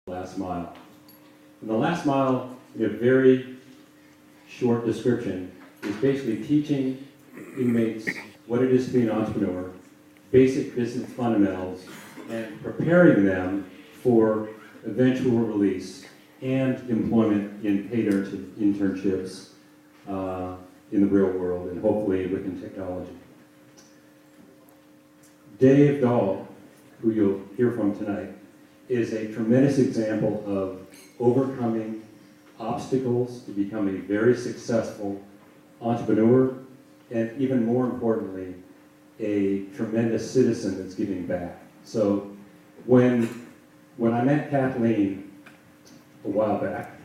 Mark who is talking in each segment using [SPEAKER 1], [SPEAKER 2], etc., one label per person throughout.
[SPEAKER 1] last mile. And the last mile, in a very short description, is basically teaching inmates what it is to be an entrepreneur, basic business fundamentals, and preparing them for eventual release and employment in paid internships in the real world and hopefully within technology. Dave Dahl, who you'll hear from tonight, is a tremendous example of overcoming obstacles to become a very successful entrepreneur, and even more importantly, a tremendous citizen that's giving back. So when I met Kathleen a while back,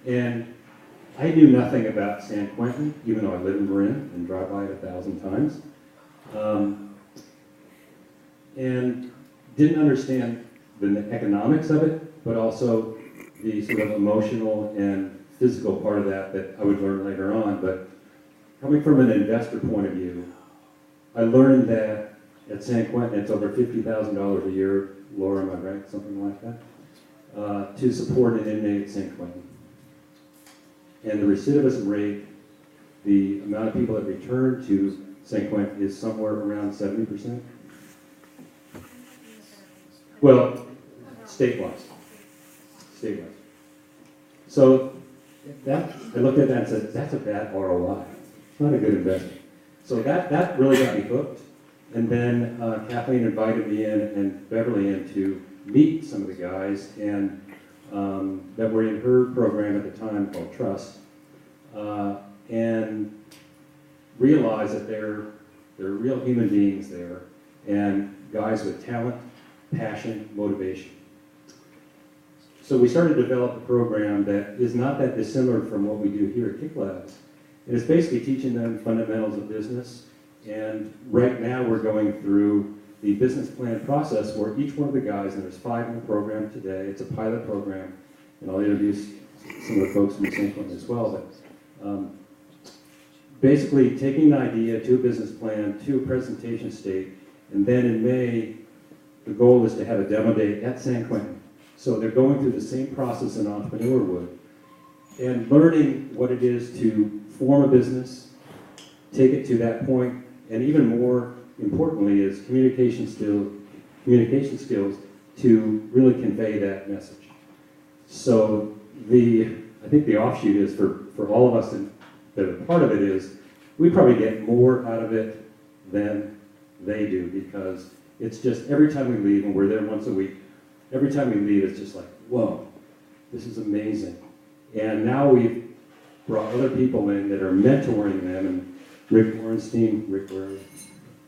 [SPEAKER 1] and I knew nothing about San Quentin, even though I live in Marin and drive by it 1,000 times, and didn't understand the economics of it, but also the sort of emotional and physical part of that I would learn later on. But coming from an investor point of view, I learned that at San Quentin it's over $50,000 a year, Laura, am I right? Something like that, to support an inmate at San Quentin. And the recidivism rate, the amount of people that return to San Quentin is somewhere around 70%. Well, state-wise. So I looked at that and said, that's a bad ROI. It's not a good investment. So that really got me hooked. And then Kathleen invited me in and Beverly in to meet some of the guys and that were in her program at the time called Trust, and realized that they're real human beings there and guys with talent, passion, motivation. So we started to develop a program that is not that dissimilar from what we do here at Kick Labs. And it's basically teaching them fundamentals of business. And right now we're going through the business plan process where each one of the guys, and there's 5 in the program today, it's a pilot program, and I'll introduce some of the folks from St. Quentin as well, but basically taking an idea to a business plan, to a presentation state, and then in May, the goal is to have a demo day at San Quentin. So they're going through the same process an entrepreneur would, and learning what it is to form a business, take it to that point, and even more importantly is communication skills to really convey that message. So I think the offshoot is for all of us that are part of it is we probably get more out of it than they do, because it's just every time we leave, and we're there once a week, every time we leave it's just like, whoa, this is amazing. And now we've brought other people in that are mentoring them, and Rick Warrenstein, Rick, where are you?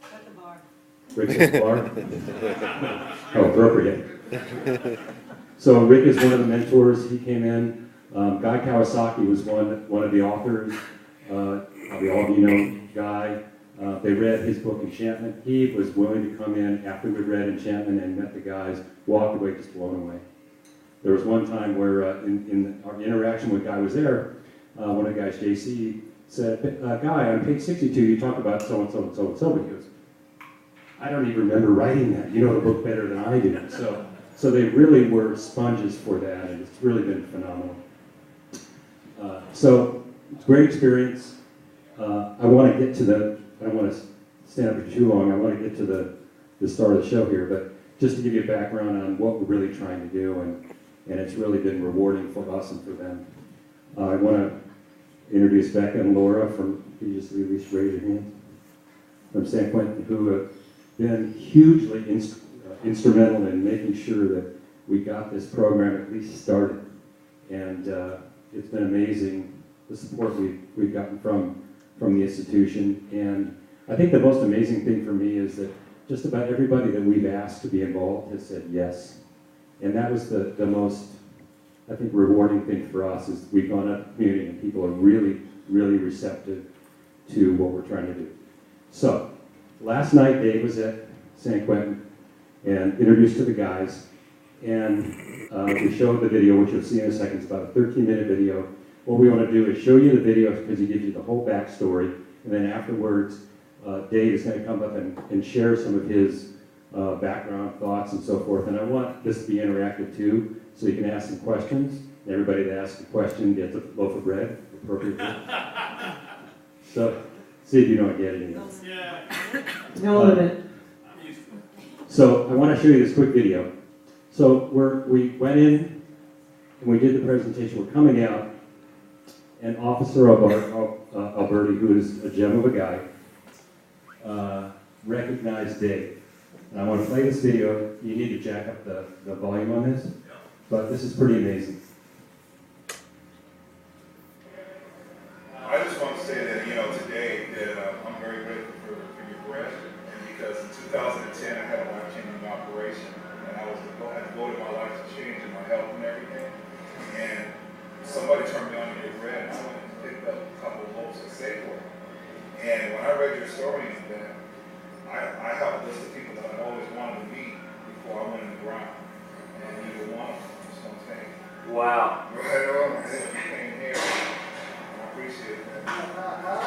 [SPEAKER 2] At the bar.
[SPEAKER 1] Rick's at the bar? Oh, appropriate. So Rick is one of the mentors. He came in. Guy Kawasaki was one of the authors. Probably all of you know Guy. They read his book, Enchantment. He was willing to come in after we read Enchantment and met the guys, walked away just blown away. There was one time where in our interaction with Guy was there, one of the guys, JC, said, Guy, on page 62 you talk about so-and-so and so-and-so. He goes, I don't even remember writing that. You know the book better than I do. So they really were sponges for that, and it's really been phenomenal. So it's a great experience. I want to get to I don't want to stand up for too long. I want to get to the start of the show here, but just to give you a background on what we're really trying to do, and it's really been rewarding for us and for them. I want to introduce Becca and Laura from, can you just at least raise your hand, from San Quentin, who have been hugely instrumental in making sure that we got this program at least started. And it's been amazing, the support we've gotten from the institution. And I think the most amazing thing for me is that just about everybody that we've asked to be involved has said yes. And that was the most, I think, rewarding thing for us, is we've gone out to the community and people are really, really receptive to what we're trying to do. So, last night Dave was at San Quentin and introduced to the guys, and we showed the video, which you'll see in a second. It's about a 13-minute video. What we want to do is show you the video because he gives you the whole backstory, and then afterwards Dave is going to come up and share some of his background thoughts and so forth. And I want this to be interactive too, so you can ask them questions. Everybody that asks a question gets a loaf of bread, appropriately. So, see if you don't get any of it.
[SPEAKER 2] No limit.
[SPEAKER 1] So, I want to show you this quick video. So, we went in and we did the presentation. We're coming out, and Officer Alberti, who is a gem of a guy, recognized Dave. And I want to play this video. You need to jack up the volume on this, but this is pretty amazing.
[SPEAKER 3] I just want to say that, today that I'm very grateful for your breath, and because in 2010 I had a life-changing operation, and I devoted my life to changing my health and everything, and somebody turned me on to your bread, and I went and picked up a couple of loaves at Safeway. And when I read your story, then I have a list of people that I always wanted to meet before I went in the ground, and you were one of them. I'm just going to thank you.
[SPEAKER 4] Wow.
[SPEAKER 3] Right on, man. You came here. I appreciate that.